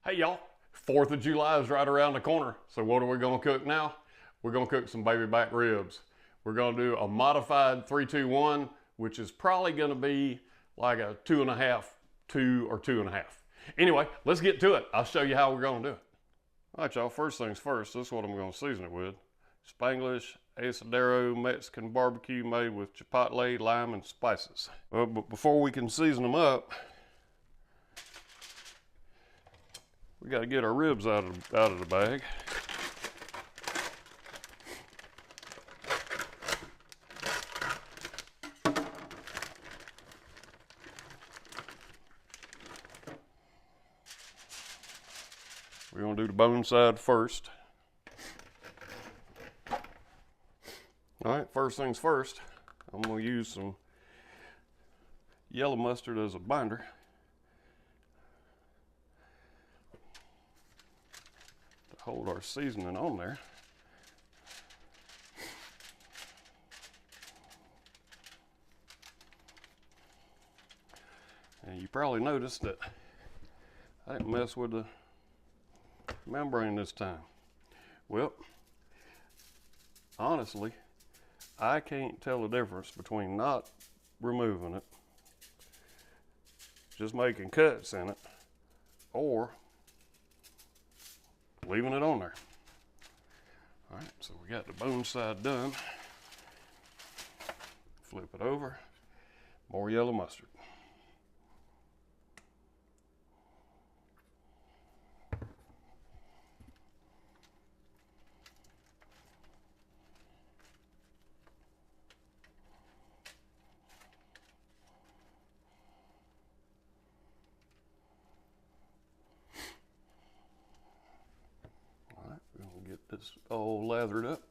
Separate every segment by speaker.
Speaker 1: Hey y'all, 4th of July is right around the corner. So what are we gonna cook now? We're gonna cook some baby back ribs. We're gonna do a modified 3-2-1, which is probably gonna be like a 2.5, 2 or 2.5. Anyway, let's get to it. I'll show you how we're gonna do it. All right, y'all, first things first, this is what I'm gonna season it with. Spanglish Asadero Mexican BBQ made with chipotle, lime, and spices. But before we can season them up, we got to get our ribs out of the bag. We're going to do the bone side first. All right, first things first, I'm going to use some yellow mustard as a binder. Hold our seasoning on there. And you probably noticed that I didn't mess with the membrane this time. Well, honestly, I can't tell the difference between not removing it, just making cuts in it, or leaving it on there. All right, so we got the bone side done. Flip it over, more yellow mustard. Get this all lathered up.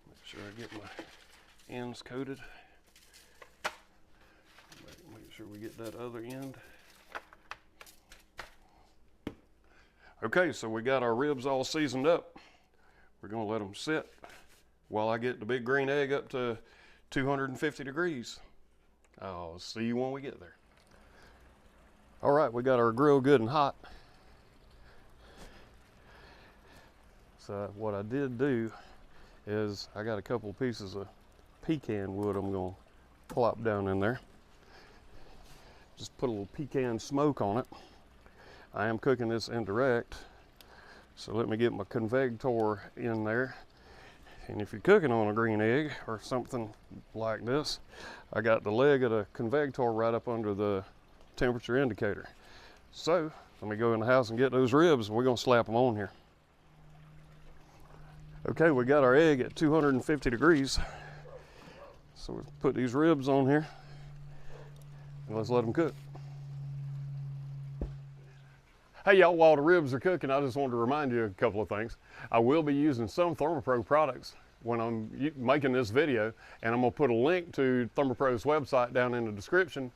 Speaker 1: Make sure I get my ends coated. Make sure we get that other end. Okay, so we got our ribs all seasoned up. We're gonna let them sit while I get the big green egg up to 250 degrees. I'll see you when we get there. All right, we got our grill good and hot. So what I did do is I got a couple pieces of pecan wood I'm gonna plop down in there. Just put a little pecan smoke on it. I am cooking this indirect, so let me get my convector in there. And if you're cooking on a green egg or something like this, I got the leg of the convector right up under the temperature indicator. So let me go in the house and get those ribs, and we're gonna slap them on here. Okay, we got our egg at 250 degrees. So we put these ribs on here and let's let them cook. Hey y'all, while the ribs are cooking, I just wanted to remind you a couple of things. I will be using some ThermoPro products when I'm making this video, and I'm gonna put a link to ThermoPro's website down in the description.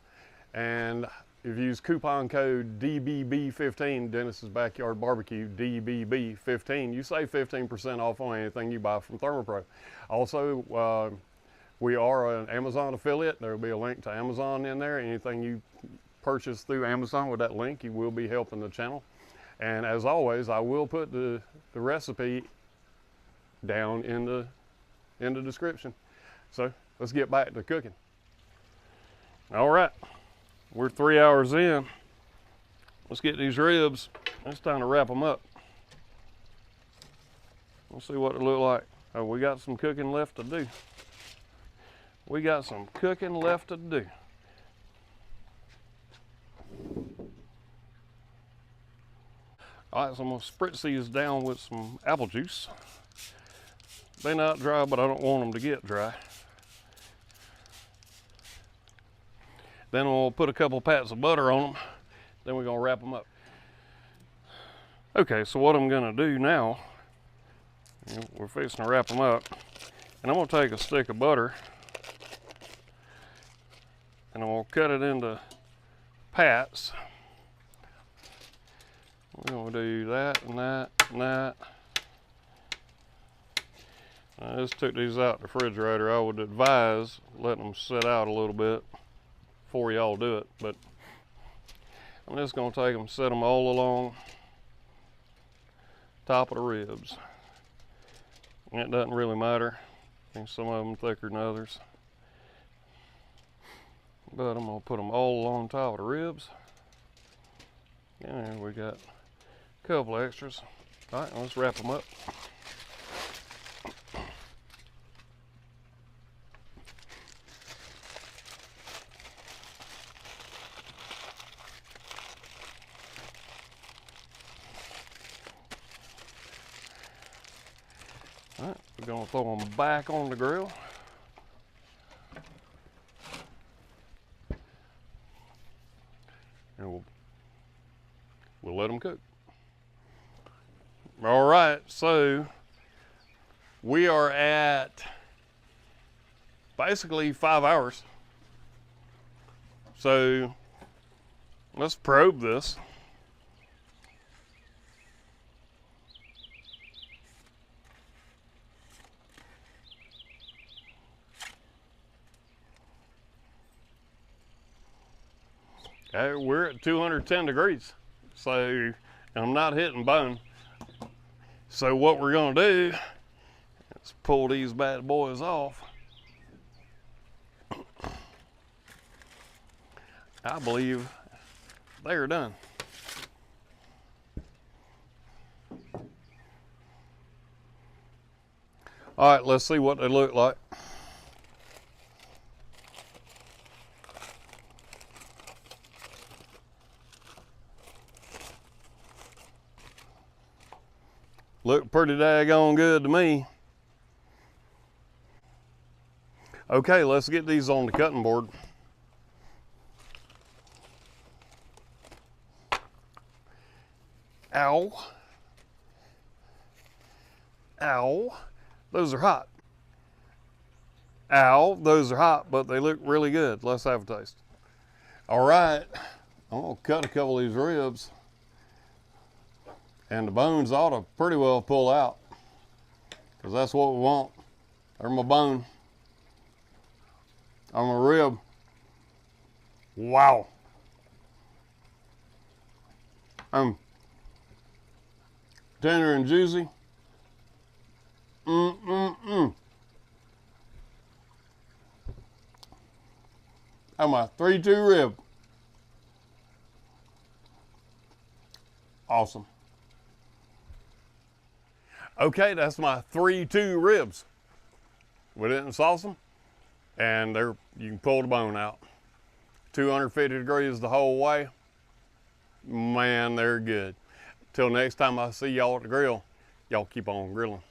Speaker 1: And if you use coupon code DBB15, Dennis's Backyard Barbecue, DBB15, you save 15% off on anything you buy from ThermoPro. Also, we are an Amazon affiliate. There will be a link to Amazon in there. Anything you purchase through Amazon with that link, you will be helping the channel. And as always, I will put the recipe down in the description. So let's get back to cooking. All right, we're 3 hours in. Let's get these ribs. It's time to wrap them up. Let's see what it look like. Oh, we got some cooking left to do. We got some cooking left to do. All right, so I'm gonna spritz these down with some apple juice. They're not dry, but I don't want them to get dry. Then we'll put a couple pats of butter on them. Then we're gonna wrap them up. Okay, so what I'm gonna do now, we're fixing to wrap them up, and I'm gonna take a stick of butter and I'm gonna cut it into pats. We're gonna do that and that and that. I just took these out the refrigerator. I would advise letting them sit out a little bit before y'all do it, but I'm just gonna take them, set them all along top of the ribs. And it doesn't really matter. I think some of them thicker than others. But I'm gonna put them all along top of the ribs. And we got a couple extras. All right, let's wrap them up. All right, we're gonna throw them back on the grill. And we'll let them cook. All right, so we are at basically 5 hours. So let's probe this. Okay, we're at 210 degrees, so I'm not hitting bone. So what we're gonna do is pull these bad boys off. I believe they are done. All right, let's see what they look like. Look pretty daggone good to me. Okay, let's get these on the cutting board. Ow. Ow. Those are hot. Ow, those are hot, but they look really good. Let's have a taste. All right, I'm gonna cut a couple of these ribs. And the bones ought to pretty well pull out, because that's what we want. There's my bone on my rib. Wow. Tender and juicy. That's my 3-2 rib. Awesome. Okay, that's my 3-2 ribs. We didn't sauce them, and you can pull the bone out. 250 degrees the whole way. Man, they're good. Till next time I see y'all at the grill, y'all keep on grilling.